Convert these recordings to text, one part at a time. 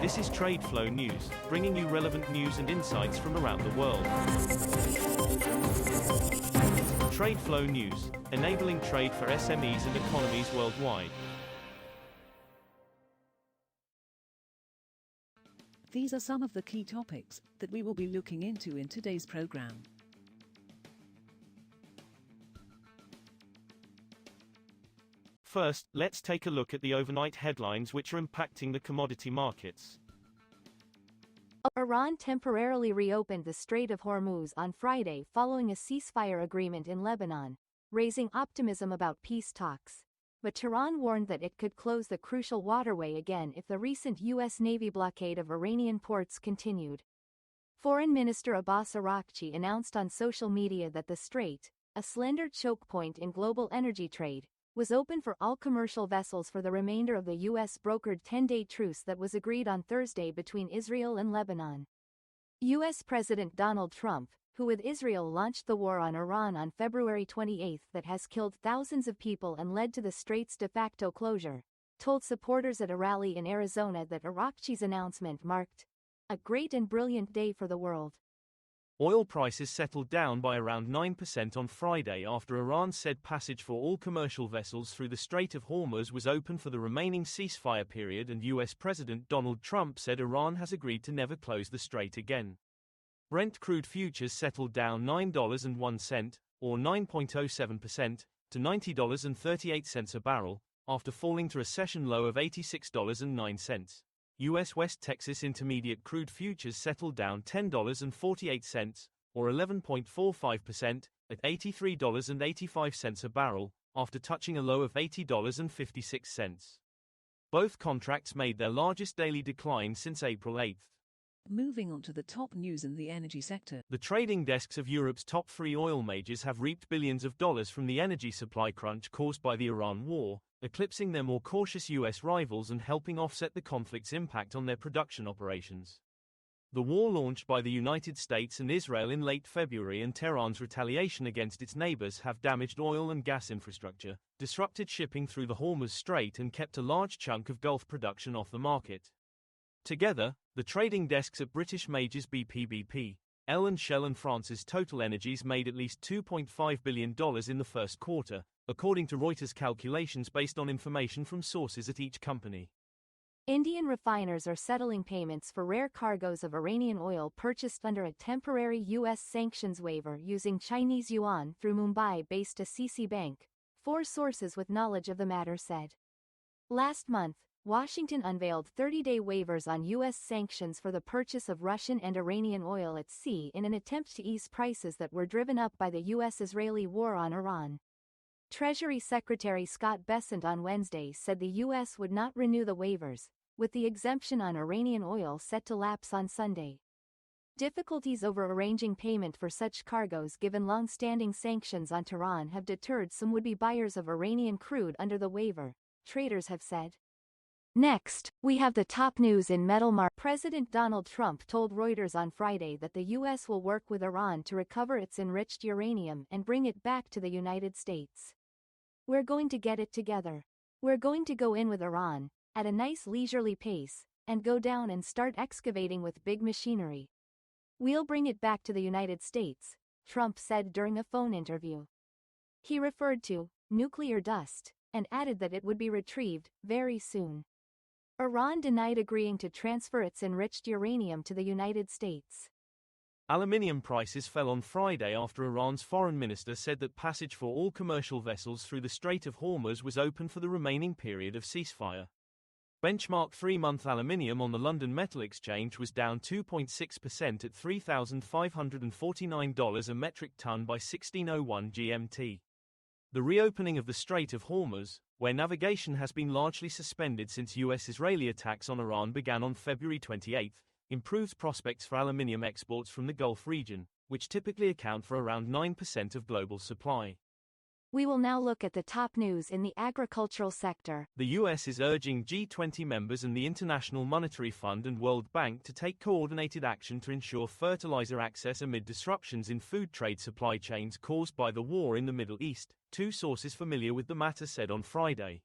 This is TradeFlow News, bringing you relevant news and insights from around the world. TradeFlow News, enabling trade for SMEs and economies worldwide. These are some of the key topics that we will be looking into in today's program. First, let's take a look at the overnight headlines which are impacting the commodity markets. Iran temporarily reopened the Strait of Hormuz on Friday following a ceasefire agreement in Lebanon, raising optimism about peace talks. But Tehran warned that it could close the crucial waterway again if the recent U.S. Navy blockade of Iranian ports continued. Foreign Minister Abbas Araghchi announced on social media that the strait, a slender choke point in global energy trade, was open for all commercial vessels for the remainder of the U.S.-brokered 10-day truce that was agreed on Thursday between Israel and Lebanon. U.S. President Donald Trump, who with Israel launched the war on Iran on February 28 that has killed thousands of people and led to the strait's de facto closure, told supporters at a rally in Arizona that Araghchi's announcement marked a great and brilliant day for the world. Oil prices settled down by around 9% on Friday after Iran said passage for all commercial vessels through the Strait of Hormuz was open for the remaining ceasefire period, and U.S. President Donald Trump said Iran has agreed to never close the strait again. Brent crude futures settled down $9.01, or 9.07%, to $90.38 a barrel, after falling to a session low of $86.09. U.S. West Texas Intermediate crude futures settled down $10.48, or 11.45%, at $83.85 a barrel, after touching a low of $80.56. Both contracts made their largest daily decline since April 8. Moving on to the top news in the energy sector. The trading desks of Europe's top three oil majors have reaped billions of dollars from the energy supply crunch caused by the Iran war, eclipsing their more cautious U.S. rivals and helping offset the conflict's impact on their production operations. The war launched by the United States and Israel in late February and Tehran's retaliation against its neighbors have damaged oil and gas infrastructure, disrupted shipping through the Hormuz Strait and kept a large chunk of Gulf production off the market. Together, the trading desks at British majors BP, Shell and France's Total Energies made at least $2.5 billion in the first quarter, according to Reuters calculations based on information from sources at each company. Indian refiners are settling payments for rare cargoes of Iranian oil purchased under a temporary U.S. sanctions waiver using Chinese yuan through Mumbai-based Assisi Bank, four sources with knowledge of the matter said. Last month, Washington unveiled 30-day waivers on U.S. sanctions for the purchase of Russian and Iranian oil at sea in an attempt to ease prices that were driven up by the U.S.-Israeli war on Iran. Treasury Secretary Scott Bessent on Wednesday said the U.S. would not renew the waivers, with the exemption on Iranian oil set to lapse on Sunday. Difficulties over arranging payment for such cargoes given long-standing sanctions on Tehran have deterred some would-be buyers of Iranian crude under the waiver, traders have said. Next, we have the top news in metal market. President Donald Trump told Reuters on Friday that the U.S. will work with Iran to recover its enriched uranium and bring it back to the United States. We're going to get it together. We're going to go in with Iran, at a nice leisurely pace, and go down and start excavating with big machinery. We'll bring it back to the United States, Trump said during a phone interview. He referred to nuclear dust, and added that it would be retrieved very soon. Iran denied agreeing to transfer its enriched uranium to the United States. Aluminium prices fell on Friday after Iran's foreign minister said that passage for all commercial vessels through the Strait of Hormuz was open for the remaining period of ceasefire. Benchmark 3-month aluminium on the London Metal Exchange was down 2.6% at $3,549 a metric ton by 16:01 GMT. The reopening of the Strait of Hormuz, where navigation has been largely suspended since U.S.-Israeli attacks on Iran began on February 28, improves prospects for aluminium exports from the Gulf region, which typically account for around 9% of global supply. We will now look at the top news in the agricultural sector. The U.S. is urging G20 members and the International Monetary Fund and World Bank to take coordinated action to ensure fertilizer access amid disruptions in food trade supply chains caused by the war in the Middle East, two sources familiar with the matter said on Friday.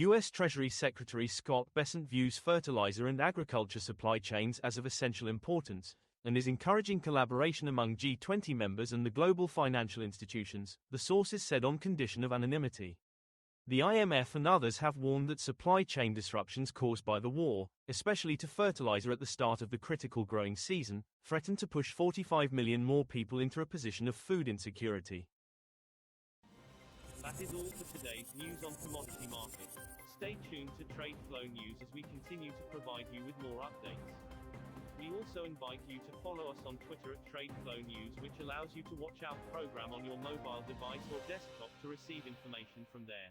U.S. Treasury Secretary Scott Bessent views fertilizer and agriculture supply chains as of essential importance, and is encouraging collaboration among G20 members and the global financial institutions, the sources said on condition of anonymity. The IMF and others have warned that supply chain disruptions caused by the war, especially to fertilizer at the start of the critical growing season, threaten to push 45 million more people into a position of food insecurity. That is all for today's news on commodity markets. Stay tuned to TradeFlow News as we continue to provide you with more updates. We also invite you to follow us on Twitter at TradeFlow News, which allows you to watch our program on your mobile device or desktop to receive information from there.